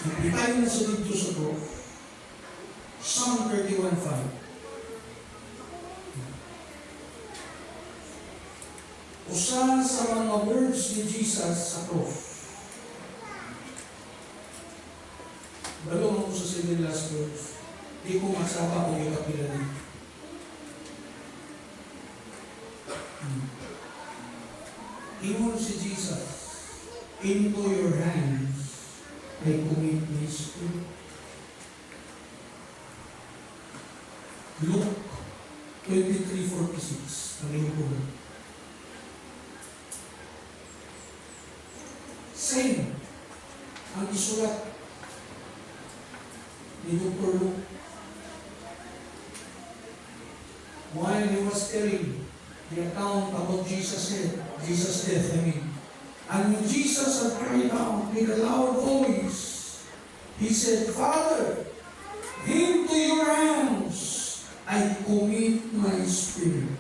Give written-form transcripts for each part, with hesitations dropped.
Itayo na sa dito sa to, Psalm 31:5. Usa sa mga words ni Jesus sa cross. Balo mo sa seven last words. Di ko masawa kung ikapila dito. Ingon si Jesus, into your hands I commit my spirit. Luke 23:46. Ang po. Same ang isulat ni Dr. Luke. While he was telling the account about Jesus' death, and when Jesus had cried out with a loud voice, he said, Father, into your hands I commit my spirit.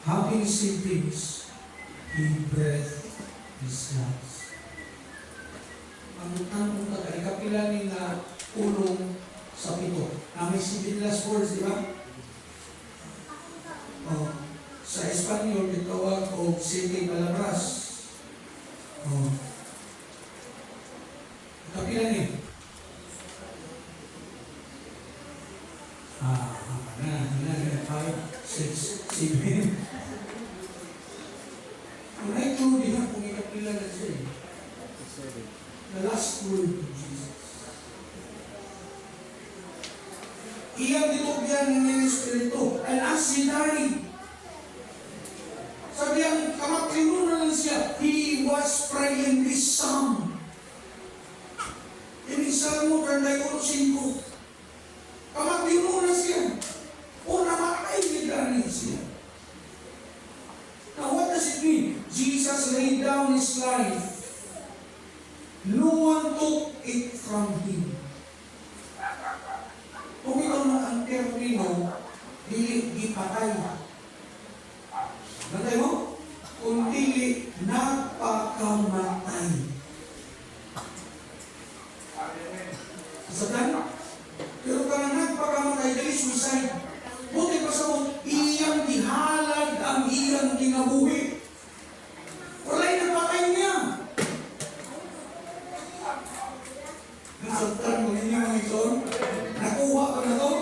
Having said this, he breathed his last. Ang ikapila ni na ulong sa pito. Na may 7 last words, di ba? Sa Espanyol, itawag o 7 palabras. Ikapila ni. Six, 7. Ang ito, di na kung ikapila na siya. The last word of Jesus. Iyang ditugyan ng Espiritu. And as he died, sabi ang kamatlinunan lang siya, he was praying this psalm. Ini Salmo 31:5. Kamatlinunan siya. O namatay bigla siya. Now what does it mean? Jesus laid down his life. No one took it from him. Kung ikaw na ang termino, dili gipatay. Natay mo? Kung dili napakamatay. Sasagdan? Pero ka na nagpakamatay, dili suicide. Buti pa sa mo, iyang dihalag ang iyang kinabuhi. Wala'y napatay niya. Nasagtan mo ninyo mga ison? Nakuha ka na to?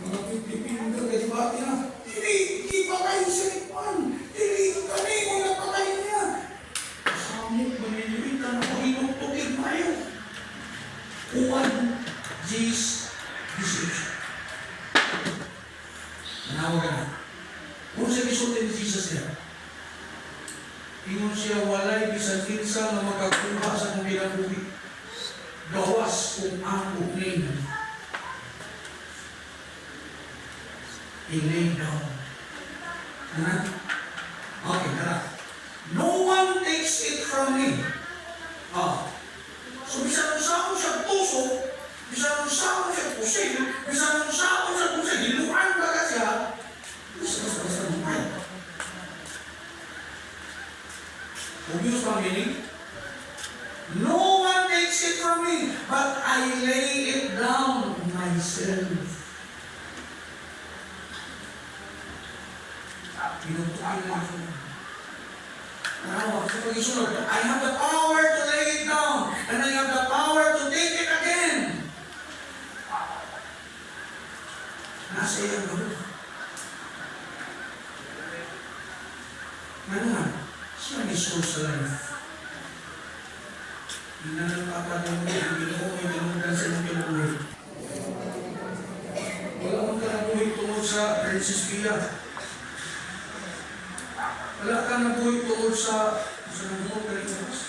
Mga pipipin ka kasi bati na. Hindi pa kayo sinipan. Hindi ka na yung napatay niya. Samot maninuin ka na kung inuktukig tayo. Kuwan, Jis, decision. Manawag ka na. Kung sa bisultin ni Jesus niya, ingon siya, walay bisan kinsa na magkakuha sa kong kinabuhi. Gawas kung ang ukling. I-lay down. Ano? Okay, tara. No one takes it from me. So, bisan nung saan siya tusok, bisan nung saan siya pusin, bisan nung saan siya pusin, hiluan ba ka siya? Basta bumay. Obvious pa meaning? No one takes it from me, but I lay it down myself. Pinuntukin lang siya. I have the power to lay it down, and I have the power to take it again. Nasa iyang gawin. Ano nga? Siya may source sa life. Hinanapapagod mo, hindi ko may dalugan sa mga kinukulit. Wala mong kanabuhay tungkol sa Princess Pia. Wala ka nabuhay tungkol sa nabuhay Pilipinas.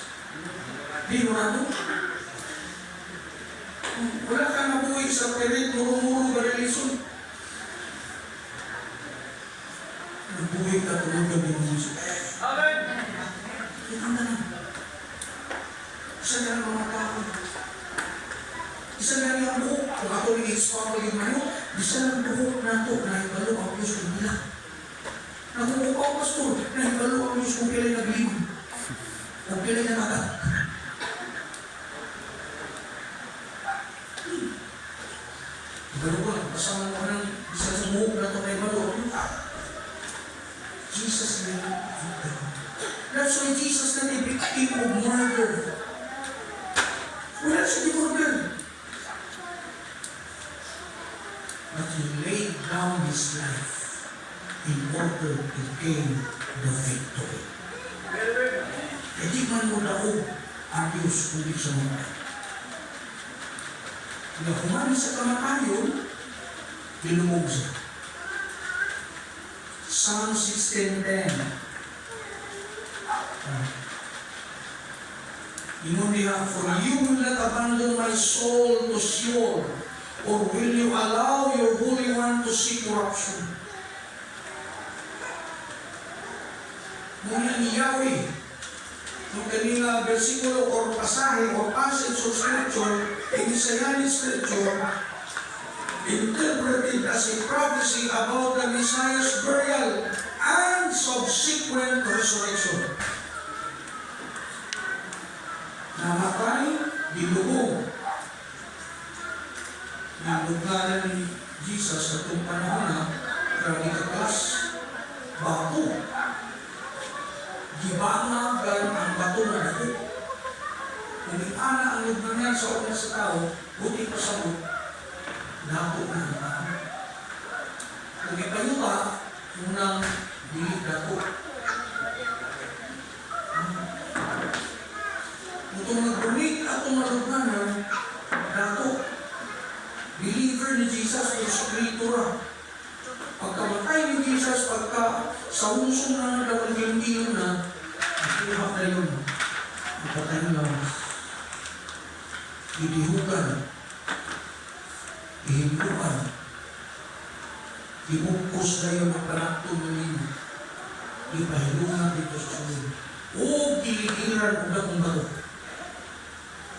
Di mo na ito. Wala ka nabuhay sa Perit, Murumuro, Barelison. Nabuhay ka tungkol ka din mo siya. Amen! Ikanda na. Isa na ang mga tao. Isa na ang buhok. Kung ako rin i-spam ko yung manok, isa na ang buhok na ito na ibalo ang Diyos kong nila. Nakukupaw, pastor, na ibalo ang Diyos kung pilay nagliwan. Kung pilay na mata. Jesus lived. That's why Jesus na a victim of murder. Wala siya di-murder. But He laid down His life in order to gain the victory. E di man mo daog ang Diyos kung di siya mamatay. Kaya kumani sa kamatayon, binumog siya. Psalm 16:10. Ingon niya, for you will not abandon my soul to Sheol, or will you allow your Holy One to see corruption? Muna ni Yahweh, yung kanila versikulo or pasahe or passage of Scripture, in Messianic Scripture, interpreted as a prophecy about the Messiah's burial and subsequent resurrection. Namatay, bilubog. Nalugaran ni Jesus sa itong panahon na grabe kaklas, bato. Gibanagan ang bato na dako. Kung ana ang lugnanan sa una sa tao, buti pa sa mo, dako na ang tao. Kung ipayuta, unang bilig dako. Kung nag-balik at tumalugnanan, dako. Believer ni Jesus o Skritura. Pagkamatay ni Jesus, pagka sa usong na nagawang na, nakuha na yun. Ipatay na lawas. Idihugan. Ihinduan. Imukos na yun ang panakto ng lino. Ipahilungan dito sa sulo. O kiligiran o dakong bato.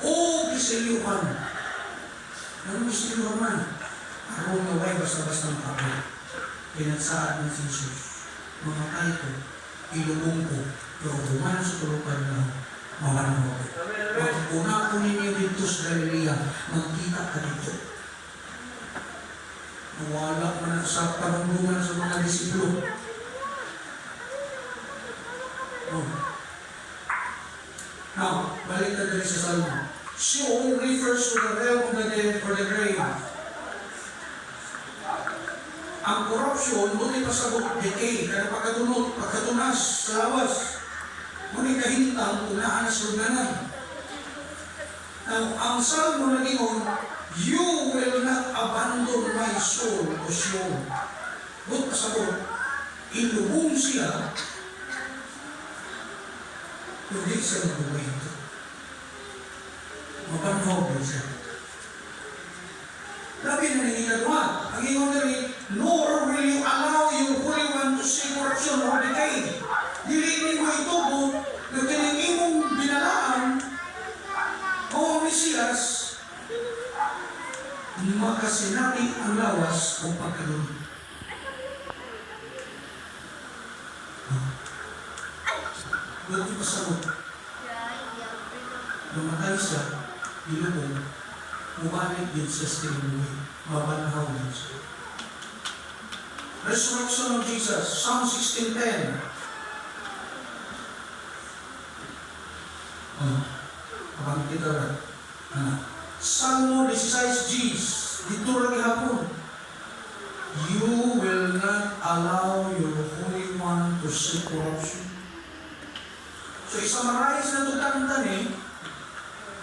O kisilyuhan. Ano kisilyuhan man? Araw na way basta-basta ng kapal. Pinagsaad ng Jesus. Mamatay ko, ilubong ko, pero human sa tulupan na mawala ko. Pag-una ko ninyo dito sa Galilea, magkita ka dito. Nawala man sa panunduman sa mga disipulo. Oh. Now, balik na dali sa Salmo. Sheol refers to the realm of the dead or the grave. Ang corruption, ngunit pasabot decay, kaya pagkatunas sa lawas. Ngunit kahintang, unaan na sa lugnanan. Now, ang Salmo na gingon, you will not abandon my soul o Sheol. But pasabot, ilubong siya, hindi siya mabuhay ito. Mabanhaw siya. Labi na nanginagawa. Ang ingon na rin, nor will you allow your Holy One to see corruption or decay. Diliin mo ito po, na kining imong binalaan, o Mesiyas, makasinati ang lawas o pagkalunod. Buti pa sa mo. Namatay siya, ilubong, umalik din sa stimuloy, mabanhaw din siya. Resurrection of Jesus, Psalm 16:10. Abang kita ba? Salmo 16:10. Dito lagi hapon. You will not allow your Holy One to see corruption. So, i-summarize na ito kanta ni,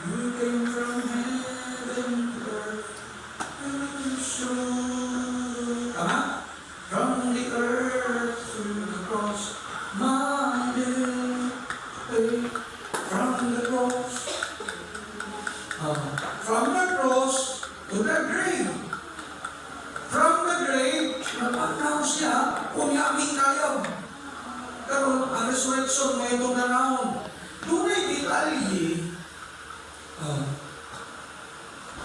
you came from heaven to earth, tama? From the earth to the cross, my dear, from the cross, from the cross to the grave. From the grave, napagnaw siya, kung yaming kayo. Pero ang resurrection mo itong nanahon, dunay detalye.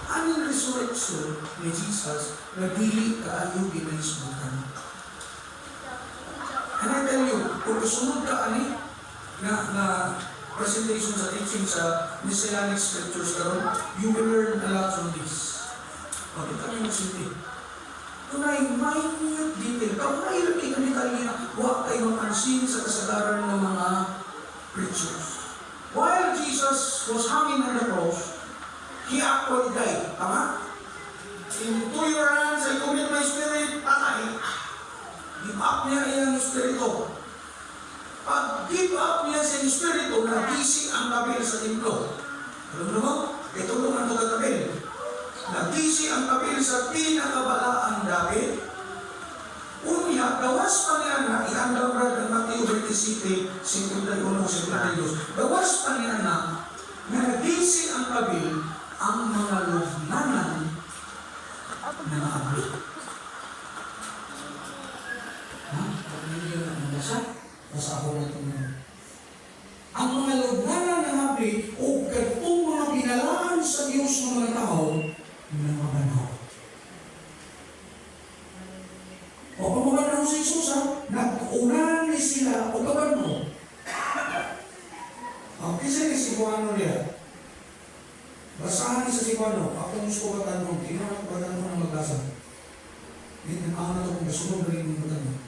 Anong resurrection ni Jesus na dili kaayo ginaisbutan? And I tell you, kung kasunod ka ani na presentation sa teaching sa Messianic Scriptures karon, you will learn a lot from this. Bakit kami masinti? tunay minute detail. Kamay lang kayo detalye na huwag kayo mapansin sa kasagaran ng mga preachers. While Jesus was hanging on the cross, He actually died. Tama? Into your hands I commit my spirit. Patay. Give up niya iyang espiritu. Pag give up niya sa espiritu, nagising ang kabil sa templo. Alam mo? Ito lang ang kabil. Nagising ang kabil sa pinakabalaan David. Unya, gawas pa niya na iandang brad ng Matthew 27, 51-52. Gawas pa niya na nagising ang kabil ang mga lugnanan na nakabit. Ha? Pag hindi yun ang nabasa, basa ako na ito na. Ang mga lugnanan na nakabit o katong mga binalaan sa Diyos ng mga tao, ng mga banhaw. O pamabanaw sa Isus, ha? Nag-unan ni sila o kaban mo. Ang kisa ni si Juano niya, basahan ni sa Sibano, ako gusto ko batanong, tinanong ko batanong ng magbasa. Hindi na ito kung gusto mo rin yung batanong.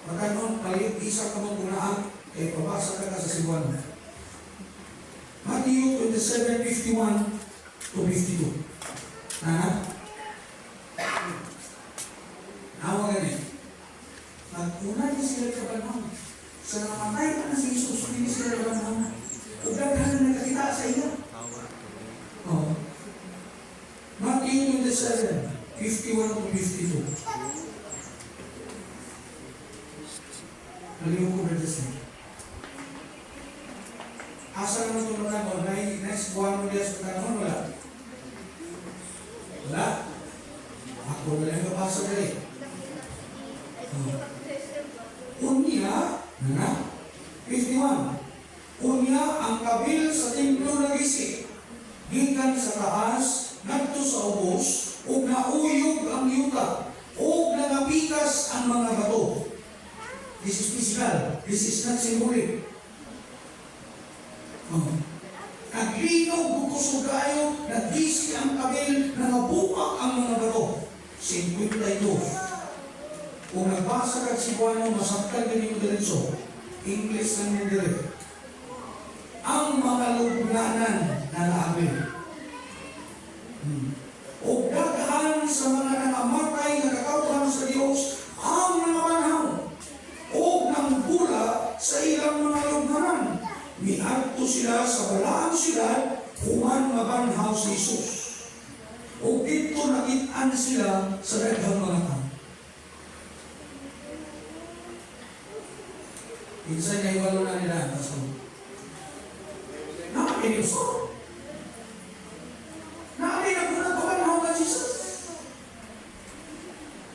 Batanong, palit isa ka mong gunaan, kaya pabasa ka sa Sibano. Matthew 27:51-52. Nawa ganit. Nag-una niya sila kabanong. Sa namatay ka na si Jesus, hindi sila kabanong. Ugaghan na nakakita sa iyo. Oh. Matthew 27:51-52. Naliw ko ba dyan? Asa naman ito mga mo? Nice buwan mo dyan sa tanong, wala? Wala? Ako na lang nabasa dali. Oh. Unya, 51. Unya ang kabil sa templo nagising. Gikan sa taas, nagto sa ubos, ug nauyog ang yuta, ug nangapikas ang mga bato. This is physical. This is not symbolic. Naglinog bukusog kayo, nagisi ang kabil, nangabupak ang mga bato. 52. Kung nagbasa ka si Juan, masaktan din yung diretso. English lang yung diretso. Ang mga lugnanan na naabil. O daghan sa mga nangamatay na kakauhan sa Diyos ang mga banhaw. O nang bula sa ilang mga lugnanan. Miadto sila sa balaang sila human mabanhaw si Jesus. O dito nakitaan sila sa daghang mga tao. Minsan niya iwalo na nila. Nakapiniso. Nakapinagpunang pabanhaw ka Jesus.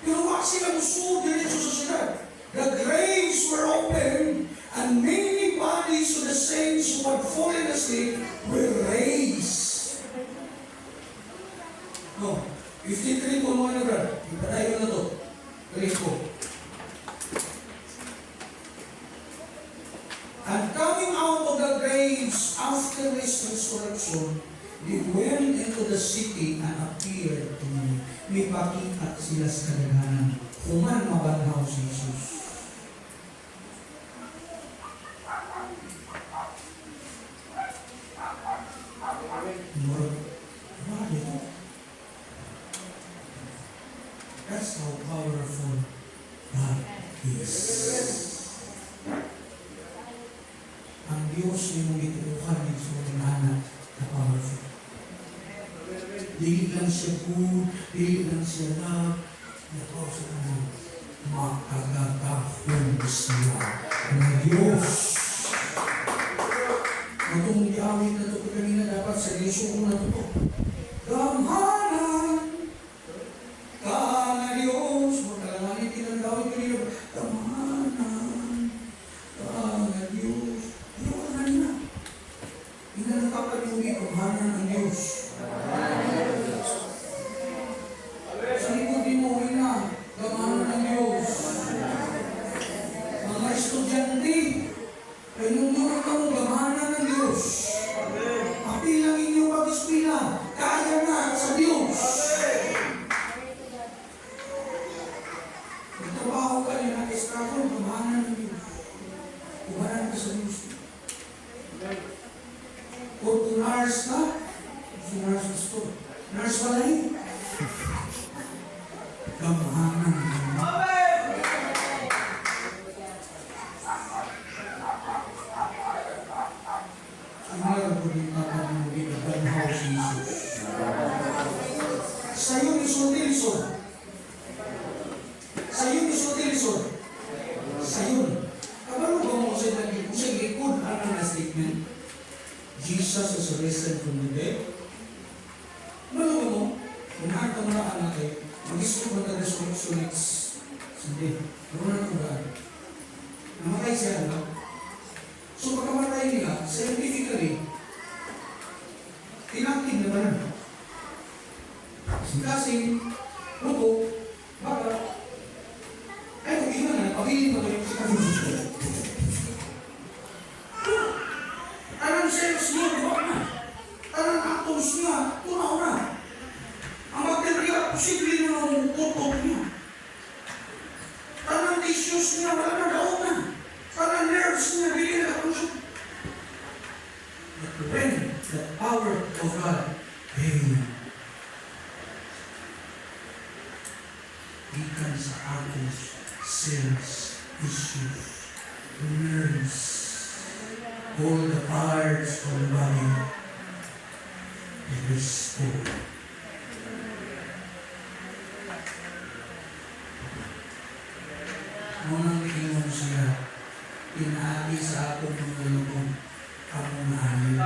Pero wak sila gusto diretso sa sila. The graves were open and many bodies of the saints who had fallen asleep were raised. No, 53 po mga nagrad. Ipatayo na to. Galing ko. And coming out of the graves after his resurrection, they went into the city and appeared to me. May pakikat sila sa kadaghanan. Human mabanhaw si Jesus. That's how powerful God is. Ang Diyos ay mong itutukan ng sumunod anak na powerful. Dili lang siya good, dili lang siya love, na powerful na makagatahon siya ng Diyos. Itong diawit na ito kanina dapat sa Diyos ko na ito. Gamhanan ka na Diyos. Magkalanganin tinagawin kanina. Gamhanan ka na Diyos. Ano ka kanina? Inanatapan yung gamhanan ng Diyos. Sa likod din mo na gamhanan ng Diyos. Mga estudyante, ay nung ka mo gamhanan ng Diyos. Apilang inyong pag-espila. nurse ka? Si nurse gusto. Nurse walay? Gamahanan. Ang ko din natin ng banhaw si Jesus. Sa'yo isotilisod. Sa'yo isotilisod. Sa'yo. Kabalo ba mo sa lagi? Kung siya gikod, ano na statement? Jesus is risen from the dead. Malo ba mo? Kung hanta mo na anak kayo, mag-isip mo na resurrection next Sunday. Ano na ito ba? Namatay siya, anak. So pagkamatay nila, scientifically, inactive naman. Kasi, luto, baka, ay, kung iba na, pagiging mo rin sa kanila. Anong cells niya, buwak na. Anong atoms niya, tunaw na. Ang material, posible na ang utot niya. Anong tissues niya, wala na daon na. Anong nerves niya, bigyan na kapuso. But when the power of God came, ikan sa atoms, cells, tissues, nerves, all the parts of the body is restored. Unang ingon siya, pinali sa akong mga lubong, among nahalin.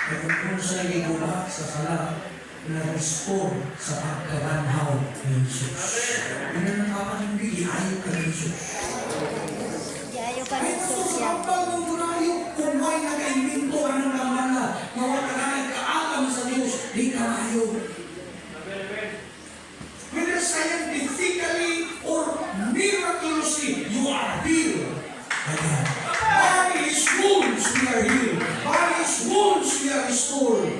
At kung siya giguba sa sala, na-restore sa pagkabanhaw ni Jesus. Yun ang nakapangbili, ayaw ka ni Jesus. Ayaw ka Ay, ng ito sosya. sa kapal ng tunayo, kung may naka-invento, anong naman na, mawala ka na kaalam sa Diyos, di ka ayaw. Whether scientifically or miraculously, you are healed by God. By His wounds we are healed. By His wounds we are restored.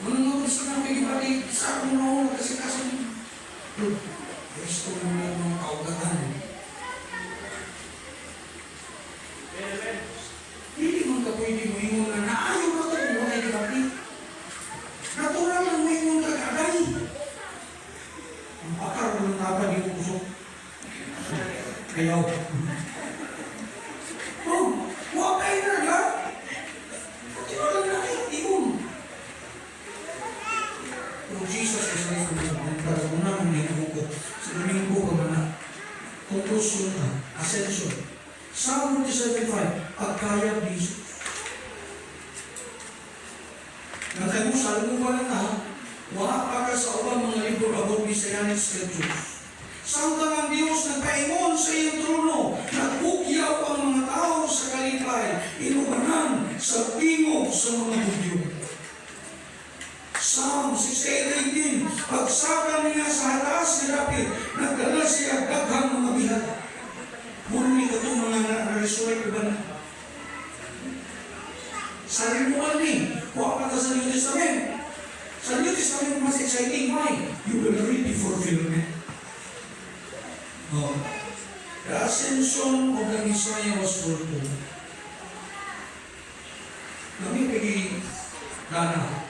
Ano gusto na pag-ibalik sa akong noon kasi restore mo yung mga kaugatan. Hindi man ka pwede mo ingon na naayaw na ito kung wala ibalik. Natural lang mo ingon ka kagay. Ang pakar mo ng kapag yung puso. Ayaw. Oh, wakay na nga. Pati wala na kayo, ingon. Pero Jesus is risen from the dead. Para unang nilinggo ko. Sa domingo ko na conclusion na, ascension. Psalm 47:5, pagkaya ni Jesus. Natay mo, salmo pa lang na, wala pa ka sa ubang mga libro about Messianic scriptures. Saan ka ng Diyos nagpaingon sa iyong trono, nagbukyaw ang mga tao sa kalipay, inubanan sa tingog sa mga Hudyo. Psalm 68:18, pagsakan niya sa hatas ni David, nagdala siya daghang mga bilat. Muli ka itong mga na-resurrect ba na? Sabi mo ni, huwag pa ka sa New Testament. Sa New Testament, mas exciting. Why? You will read the fulfillment. Oh. The ascension of the Messiah was foretold. Kami pagi gana.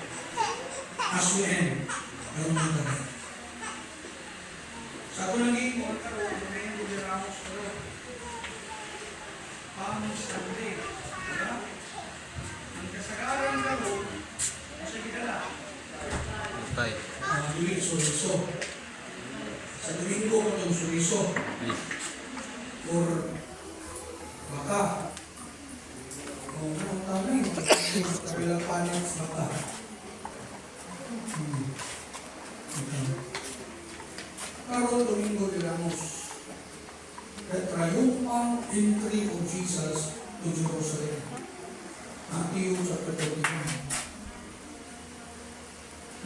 As we end, ang mga tabi. Sa ako naging Domingo de Ramos pero Palm Sunday. Ang kasagaran ka mo, nasa gitala. Dili suriso. Sa Domingo ko itong suriso. Or baka. Kung anong tama yun, kabilang panels baka. Carol Domingo de Ramos, the triumphant entry of Jesus to Jerusalem. Matthew chapter 21.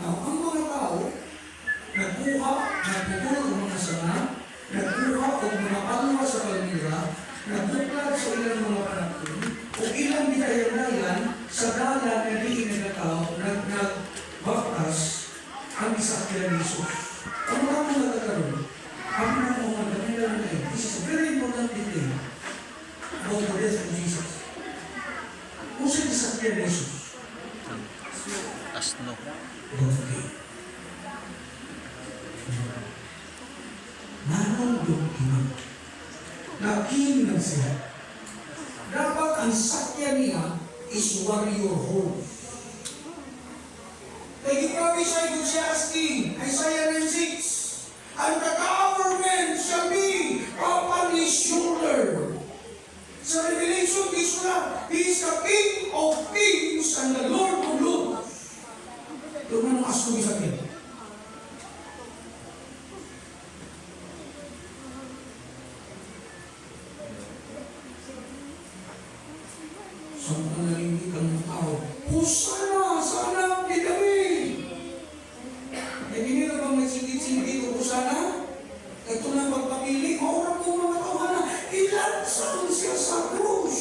Now, ang mga tao, nagkuha, nagpupulong ng mga sana, nagkuha o mga palwa sa palmira, nagbuklad sa ilang mga panakton, o ilang bitayan-dayan sa dala na di inagataw, nagbaktas ang isakyan ni Jesus. Ang mga nagkakaroon, ang mga magkakaroon na this is a very important detail about the death of Jesus. Kung siya disappear ni Jesus, Asno. donkey. Nanong donkey man. Naging na siya. Dapat ang sakya niya is warrior horse. Kaya giprophesy ko siya as king, Isaiah 9:6. And the government shall be upon his shoulder. Sa Revelation, he is the King of kings and the Lord of lords. Yung anong asko bisa niya? Saan ka narinig ang tao? Husana! Sana! Bidami! Eh, hindi na bang nagsinggit-singgit o husana? Ito na pagpapili, maurang kong mga tawa na ilansan siya sa krus.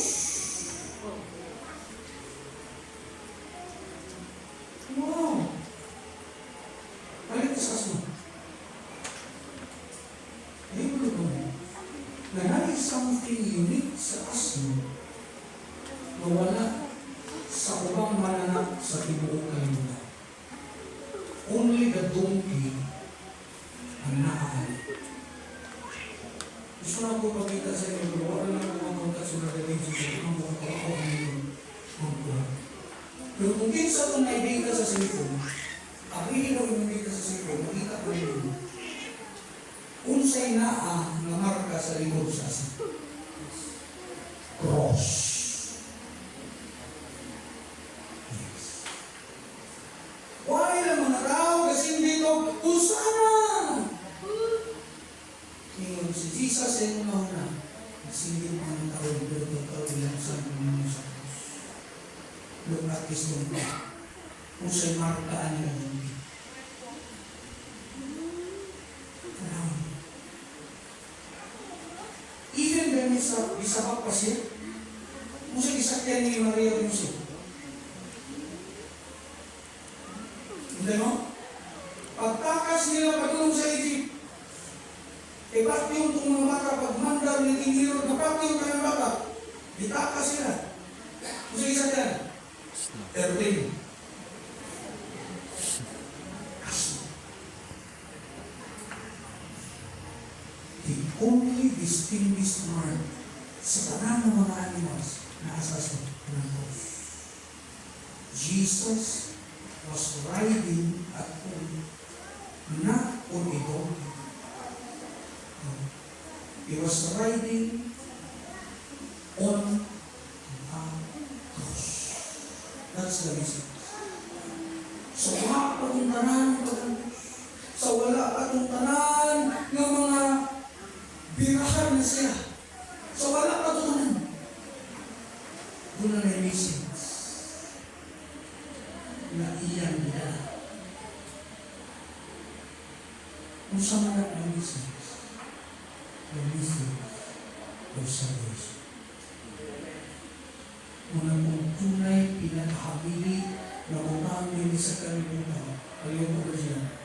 Wow! Balik sa asma. Ayun ko ba? Na nais something unique sa asma na wala sa ubang mananap sa tibuong kalimutan. Only the donkey ang nakakali. Gusto na ko pakita sa inyo, pero wala lang ako magpunta sa Revelation sa mga mga ako ang mga. Pero kung kinsa kung naibigay sa cellphone, ang hihinaw yung naibigay sa cellphone, makita ko yun. Unsay naa na marka sa likod sa asa. Cross. Yes. Why lang mga tao kasi dito, Usana! Ngayon, si Jesus ay umahuna. Nasilip mga tao, pero tao ilang sa mga sa cross. Lumatis doon pa. Unsay markaan nila doon. Even when isabak pa siya, musa isakyan ni Maria at Jose. Hindi mo? Pagtakas nila pagulong sa Egypt, pati yung itong mga bata, pagmandar ni King Herod, pati yung kanyang bata, ditakas sila. Musa isakyan? Airplane. The only distinguished mark sa tanan ng mga animals na asas ng cross. Jesus was riding at home, not on a donkey. He was riding on a cross. That's the message. So, wala pa itong tanan ng pag-antos. So, wala pa itong tanan ng mga birahan na siya. So wala pa ito naman. Doon na may message na iyan nila. Kung saan na ang message? The message of salvation. Muna kung tunay pinakahabili na utang din sa kalimutan. Ayaw ko ba siya?